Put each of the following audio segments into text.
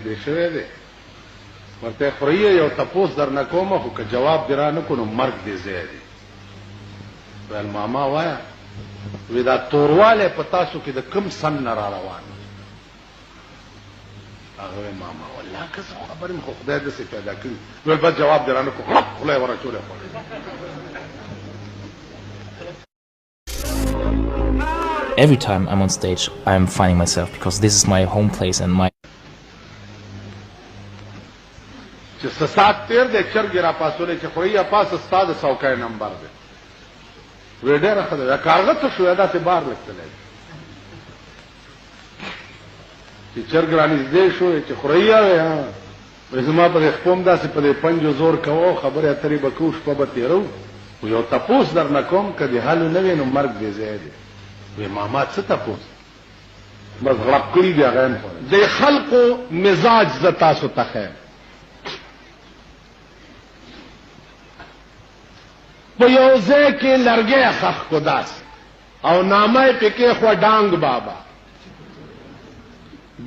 دی شوی دی ورته خوريه یو تپوس در نه کومه خو که جواب دی را نه کو نو مرګ دی ځای دی ویل ماما وایا وی دا تورواله په تاسو کې د کم سن نه را روان هغه ماما والله که څه خبرې خو خدای دې څه پیدا کړي ویل بس جواب دی را نه کو خلای ورچوله Every time I'm on stage, I'm finding myself because this is my home place and my. چې سات تیر د چرګ را پاسولې چې خوري پاس استاد سوکای نمبر دی وډه راخله کارغه ته شو دا ته بار لکتلې چې چرګ را نږدې شو چې خوري یا زما په خپل داسې په پنځو زور کوو خبره اترې بکوش په بتیرو یو تپوس در نکوم کدي حالو نه وینم مرګ دی زیاده وی ماما څه تپوس بس غلط کړی دی هغه د خلقو مزاج ز تاسو ته خیر په یو ځای کې لرګي خخ کو داس او نامه پکې خو ډانګ بابا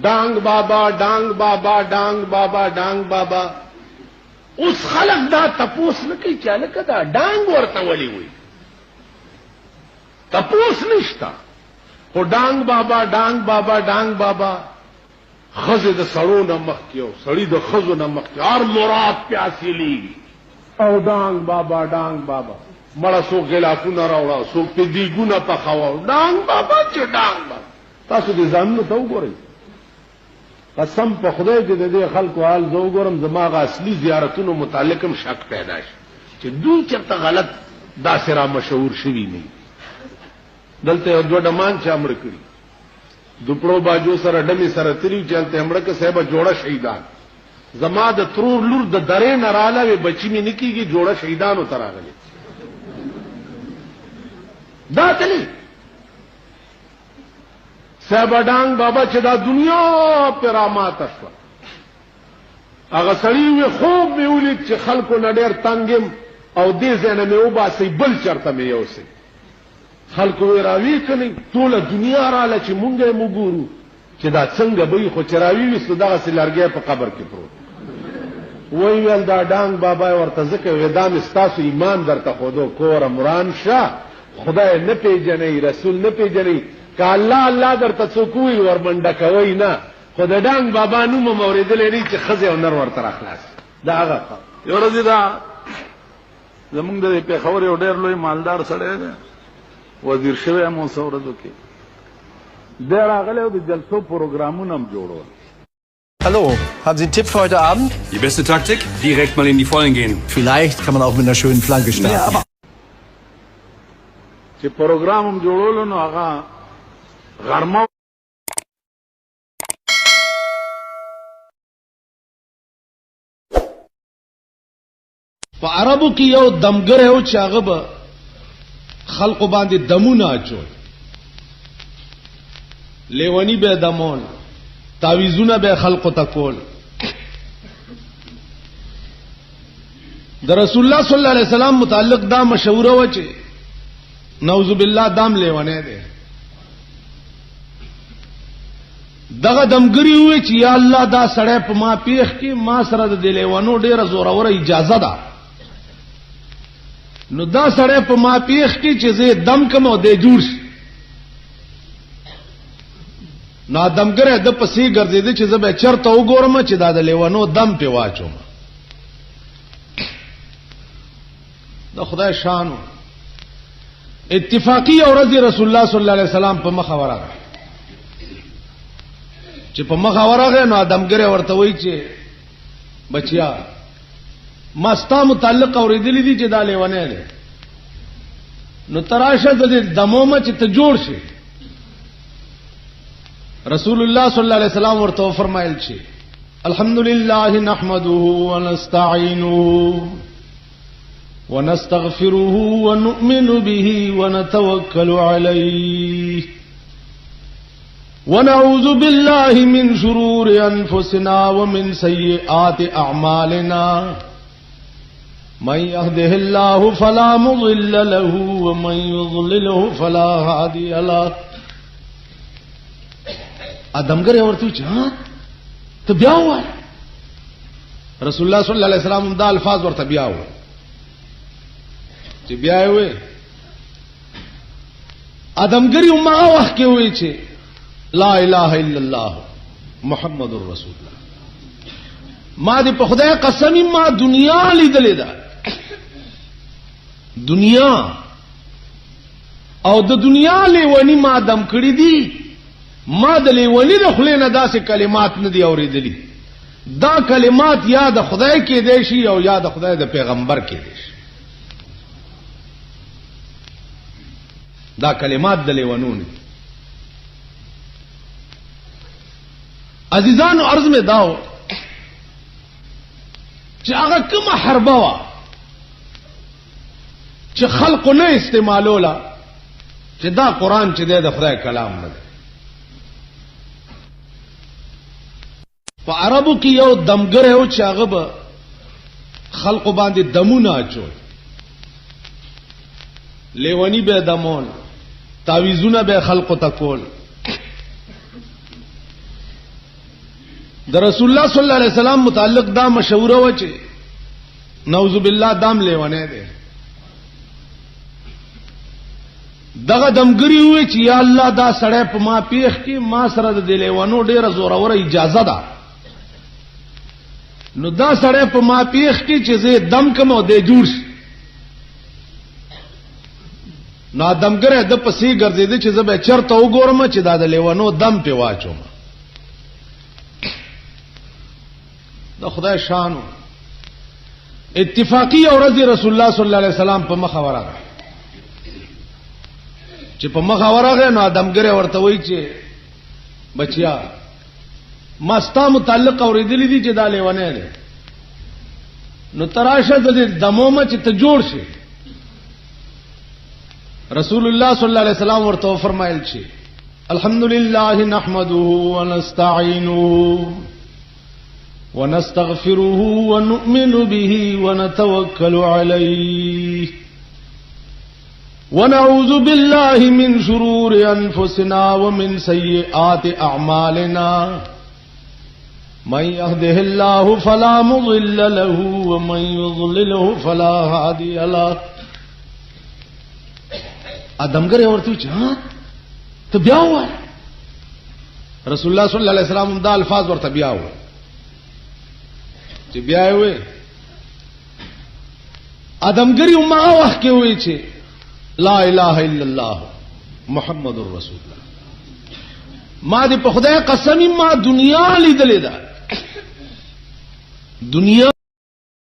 ډانګ بابا ډانګ بابا ډانګ بابا ډانګ بابا اوس خلق دا تپوس نه کوي چې لکه دا ډانګ ورته ولي وي تپوس نشتا خو ډانګ بابا ډانګ بابا ډانګ بابا خزه د سړو نه مخ کیو سړی د خزو نه مخ کیو هر مراد پیاسلی او ډانګ بابا ډانګ بابا مړه سو غلافونه راوړا سو په دیګونه په خواو ډانګ بابا چې ډانګ بابا تاسو دې ځانونه ته وګورئ قسم په خدای دې دې خلکو حال زه وګورم زماغه اصلي زیارتونو متعلقم شک پیدا شي چې دوی چرته غلط دا سره مشهور شوی نه دلته یو دوه ډمان چا مړ کړی دوپړو باجو سره ډمی سره تری چلته امړه کې صاحب جوړه شهیدان زما د ترور لور د درې نراله بچی می نکیږي جوړه شهیدانو تراغلي دا تلی صاحب ډانګ بابا چې دا دنیا پرامات شو هغه سړی وي خوب می ولید چې خلکو نډیر تنگم او دې زنه می وباسي بل چرته می یوسي خلکو راوي کني ټول دنیا رااله چې مونږه موګورو چې دا څنګه به خو چراوي وسته دا سلارګي په قبر کې پروت وای ویل دا ډانګ بابا ورته ځکه ودام استاسو ایمان درته خودو کور مران شاه خدای نه پیژنې رسول نه پیژنې که الله الله درته څوک وي ورمنډه کوي نه خدای ډانګ بابا نو موریدل لري چې خزه او نر ورته راخلاص دا هغه یو ورځ دا زمونږ د پیښور یو ډېر لوی مالدار سړی دی وزیر شوی مو سورزو کې د راغله د جلسو پروګرامونه هم جوړول. Hallo, haben Sie einen Tipp für heute Abend? Die beste Taktik? Direkt mal in die Vollen gehen. Vielleicht kann man auch mit einer schönen Flanke starten. چې پروګرام هم جوړول نو هغه غرمه په عربو کې یو دمګر یو چې هغه به خلق باندې دمونه اچول لیونی به دمول تعویذونه به خلق تکول د رسول الله صلی الله علیه وسلم متعلق دا مشوره و چې نعوذ بالله دام لیونه ده دغه دمګری وی چې یا الله دا سړی په ما پیخ کې ما سره د لیوانو ډیره زوره اجازه ده نو دا سړی په ما پیخ کې چې زه دم کوم او د جوړ شي نو دمګره د پسې ګرځیدي چې زه به چرته وګورم چې دا د لیوانو دم په واچوم د خدای شان اتفاقی اورز رسول الله صلی الله علیه وسلم په مخ ورغه چې په مخ ورغه نو دمګره ورته وای چې بچیا ما ستا متعلق اوریدلی دي چې دا لیوانه ده نو تراشه د دمومه چې ته جوړ شي رسول الله صلی الله علیه وسلم ورته فرمایل چې الحمدلله نحمده ونستعينه ونستغفره ونؤمن به ونتوكل عليه ونعوذ بالله من شرور انفسنا ومن سيئات اعمالنا من يهده الله فلا مضل له ومن يضلله فلا هادي له ادمګر ورته چې ته بیا وای رسول الله صلی الله علیه وسلم دا الفاظ ورته بیا وای چې بیا وای ادمګری ما وخت کې وای چې لا اله الا الله محمد رسول الله ما دې په خدای قسم ما دنیا لیدلې ده دنیا او د دنیا لیونی ما دم کړی دي ما د لیونی د خلې نه داسې کلمات نه دي اورېدلې دا کلمات یا د خدای کې دي شي او یا د خدای د پیغمبر کې دي شي دا کلمات د لیونونو عزیزانو عرض میں داو چې هغه کومه حربه وا چې خلق نه استعمالولا چې دا قران چې د خدای کلام نه دی په عربو کې یو دمګر یو چې هغه به خلق باندې دمونه اچول لیونی به دمول تعویذونه به خلق تکول د رسول الله صلی الله علیه وسلم متعلق دا مشوره و چې نعوذ بالله دام لیونه دی دغه دمګری وی چې یا الله دا سړی په ما پیخ کې ما سره د لیوانو ډیره زوره اجازه ده نو دا سړی په ما پیخ کې چې زه دم کوم او د جوړ شي نو دمګره د پسې ګرځیدي چې زه به چرته وګورم چې دا د لیوانو دم په واچوم د خدای شانو اتفاقی اورز رسول الله صلی الله علیه وسلم په مخ ورغه چې په مخ ورغه نو ادمګره ورته وای چې بچیا ما ستا متعلق اوریدلې دي چې دا لیونه ده نو تراشه د دمومه چې ته جوړ شي رسول الله صلی الله علیه وسلم ورته فرمایل چې الحمدلله نحمده ونستعينه ونستغفره ونؤمن به ونتوكل عليه ونعوذ بالله من شرور أنفسنا ومن سيئات أعمالنا من يهده الله فلا مضل له ومن يضلله فلا هادي له ادمګر ورته چې ته بیا وای رسول الله صلی الله علیه وسلم دا الفاظ ورته بیا وای چې بیا وای ادمګری ما وخت کې وای چې لا اله الا الله محمد رسول الله ما دې په خدای قسم ما دنیا لیدلې ده دنیا